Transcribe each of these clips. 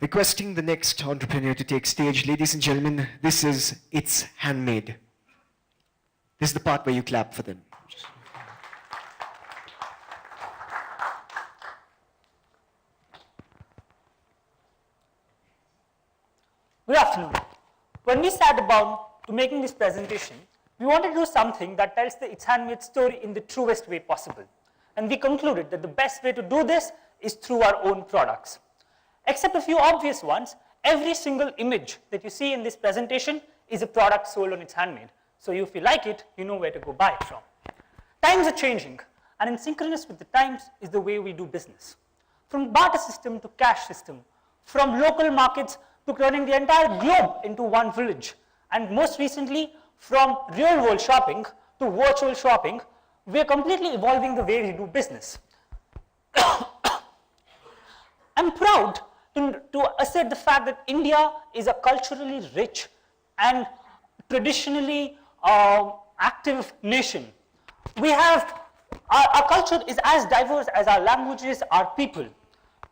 Requesting the next entrepreneur to take stage. Ladies and gentlemen, this is It's Handmade. This is the part where you clap for them. Good afternoon. When we sat down to making this presentation, we wanted to do something that tells the It's Handmade story in the truest way possible. And we concluded that the best way to do this is through our own products. Except a few obvious ones, every single image that you see in this presentation is a product sold on It's Handmade. So if you like it, you know where to go buy it from. Times are changing, and in synchronous with the times is the way we do business. From barter system to cash system, from local markets to turning the entire globe into one village, and most recently, from real-world shopping to virtual shopping, we are completely evolving the way we do business. I'm proud to assert the fact that India is a culturally rich and traditionally active nation. We have, our culture is as diverse as our languages, our people.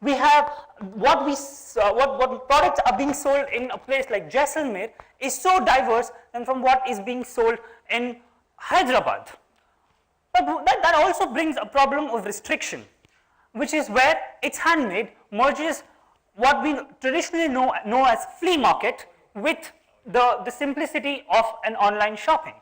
We have what products are being sold in a place like Jaisalmer is so diverse than from what is being sold in Hyderabad. But that also brings a problem of restriction, which is where It's Handmade merges what we traditionally know as flea market with the simplicity of an online shopping.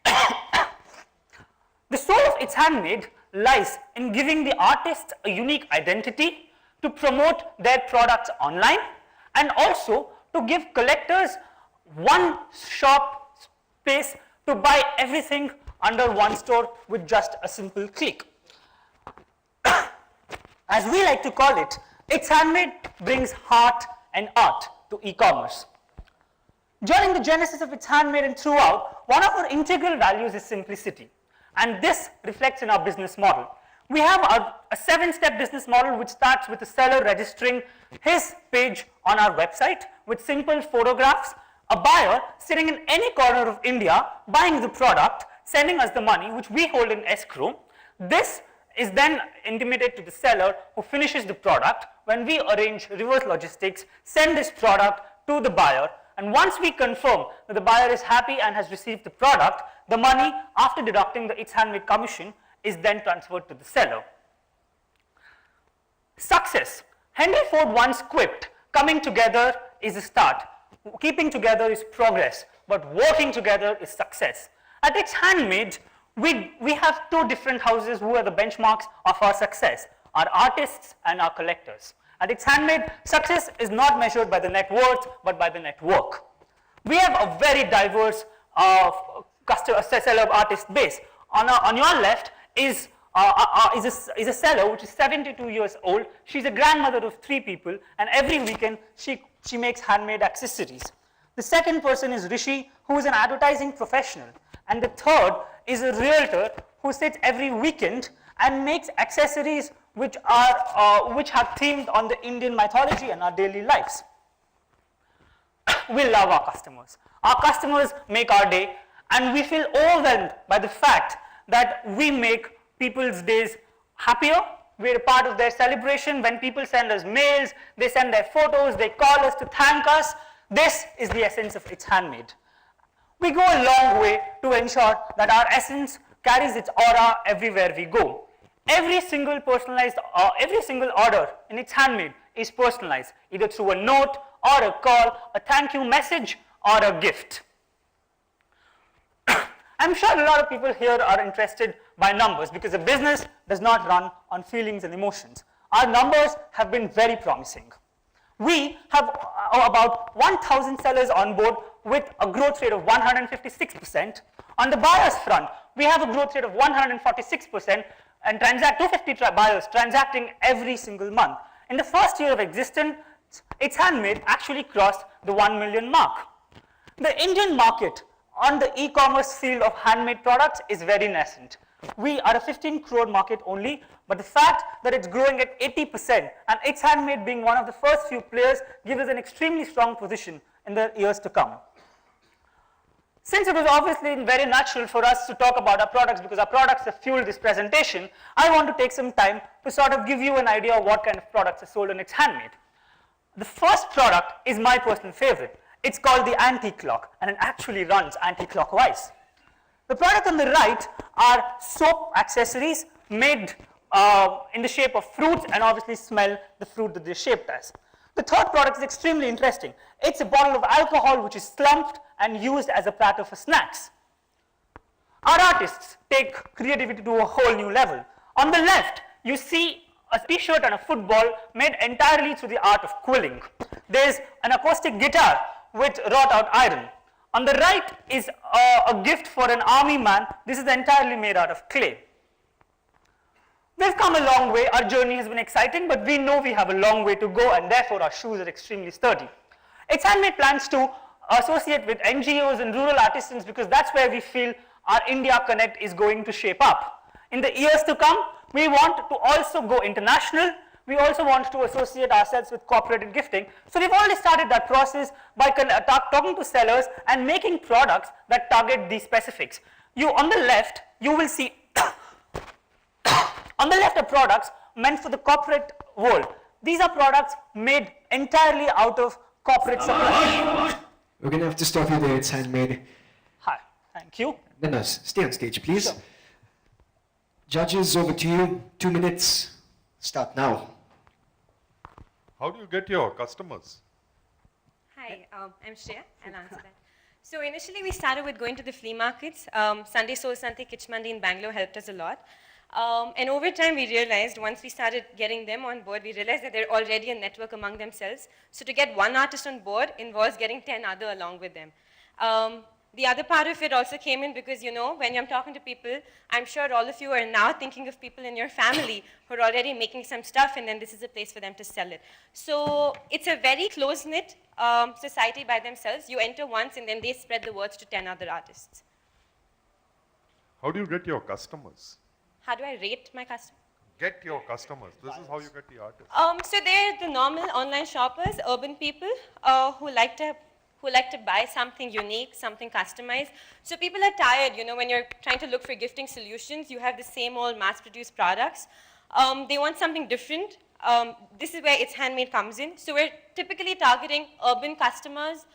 The soul of It's Handmade lies in giving the artists a unique identity to promote their products online, and also to give collectors one shop space to buy everything under one store with just a simple click. As we like to call it, It's Handmade brings heart and art to e-commerce. During the genesis of It's Handmade and throughout, one of our integral values is simplicity. And this reflects in our business model. We have a 7-step business model which starts with the seller registering his page on our website with simple photographs, a buyer sitting in any corner of India buying the product, sending us the money which we hold in escrow. This is then intimated to the seller who finishes the product when we arrange reverse logistics, send this product to the buyer, and once we confirm that the buyer is happy and has received the product, the money, after deducting the It's Handmade commission, is then transferred to the seller. Success. Henry Ford once quipped, coming together is a start, keeping together is progress, but working together is success. At It's Handmade, we have two different houses who are the benchmarks of our success, our artists and our collectors. At It's Handmade, success is not measured by the net worth, but by the network. We have a very diverse seller artist base. On your left is a seller which is 72 years old. She's a grandmother of 3 people, and every weekend she makes handmade accessories. The second person is Rishi, who is an advertising professional. And the third is a realtor who sits every weekend and makes accessories which are themed on the Indian mythology and our daily lives. We love our customers. Our customers make our day, and we feel overwhelmed by the fact that we make people's days happier. We're a part of their celebration. When people send us mails, they send their photos, they call us to thank us. This is the essence of It's Handmade. We go a long way to ensure that our essence carries its aura everywhere we go. Every single order in It's Handmade is personalized, either through a note or a call, a thank you message or a gift. I'm sure a lot of people here are interested by numbers because a business does not run on feelings and emotions. Our numbers have been very promising. We have about 1,000 sellers on board with a growth rate of 156%. On the buyers front, we have a growth rate of 146% and 250 buyers transacting every single month. In the first year of existence, It's Handmade actually crossed the 1 million mark. The Indian market on the e-commerce field of handmade products is very nascent. We are a 15 crore market only, but the fact that it's growing at 80% and It's Handmade being one of the first few players gives us an extremely strong position in the years to come. Since it was obviously very natural for us to talk about our products because our products have fueled this presentation, I want to take some time to sort of give you an idea of what kind of products are sold on It's Handmade. The first product is my personal favorite. It's called the anti-clock, and it actually runs anti-clockwise. The product on the right are soap accessories made in the shape of fruits and obviously smell the fruit that they're shaped as. The third product is extremely interesting. It's a bottle of alcohol which is slumped and used as a platter for snacks. Our artists take creativity to a whole new level. On the left, you see a t-shirt and a football made entirely through the art of quilling. There's an acoustic guitar with wrought out iron. On the right is a gift for an army man. This is entirely made out of clay. We've come a long way. Our journey has been exciting, but we know we have a long way to go, and therefore our shoes are extremely sturdy. It's Handmade plans to associate with NGOs and rural artisans because that's where we feel our India Connect is going to shape up. In the years to come, we want to also go international. We also want to associate ourselves with cooperative gifting. So we've already started that process by talking to sellers and making products that target these specifics. On the left, you will see on the left are products meant for the corporate world. These are products made entirely out of corporate supply. We're going to have to stop you there. It's Handmade. Hi, thank you. No, stay on stage, please. Sure. Judges, over to you. 2 minutes. Start now. How do you get your customers? Hi, I'm Shreya. I'll answer that. So initially we started with going to the flea markets. Sunday Soul Sante Kitchmandi in Bangalore helped us a lot. And over time we realized, once we started getting them on board, we realized that they're already a network among themselves. So to get one artist on board involves getting 10 other along with them. The other part of it also came in because, when I'm talking to people, I'm sure all of you are now thinking of people in your family who are already making some stuff, and then this is a place for them to sell it. So it's a very close-knit society by themselves. You enter once, and then they spread the words to 10 other artists. How do you get your customers? How do I rate my customers? Get your customers. This is how you get the artists. So they're the normal online shoppers, urban people who like to buy something unique, something customized. So people are tired, when you're trying to look for gifting solutions, you have the same old mass-produced products. They want something different. This is where It's Handmade comes in. So we're typically targeting urban customers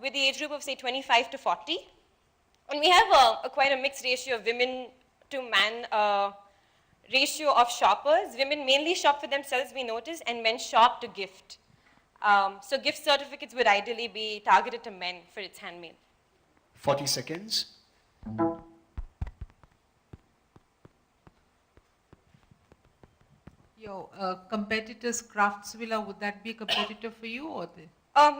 with the age group of, say, 25 to 40. And we have quite a mixed ratio of women to man ratio of shoppers. Women mainly shop for themselves, we notice, and men shop to gift. So gift certificates would ideally be targeted to men for It's Handmade. 40 seconds. Competitors, Craftsvilla, would that be a competitor for you or they?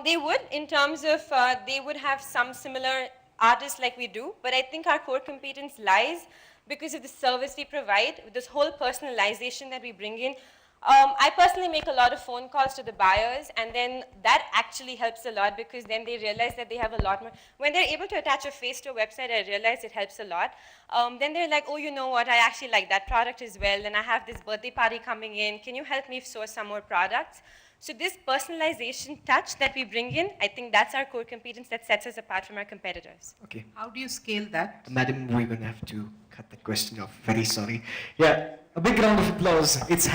They would, in terms of, they would have some similar artists like we do, but I think our core competence lies because of the service we provide, this whole personalization that we bring in. I personally make a lot of phone calls to the buyers, and then that actually helps a lot because then they realize that they have a lot more. When they're able to attach a face to a website, I realize it helps a lot. Then they're like, oh, you know what, I actually like that product as well, and I have this birthday party coming in. Can you help me source some more products? So this personalization touch that we bring in, I think that's our core competence that sets us apart from our competitors. Okay. How do you scale that? Madam, we're going to have to cut that question off. Very sorry. Yeah, a big round of applause. It's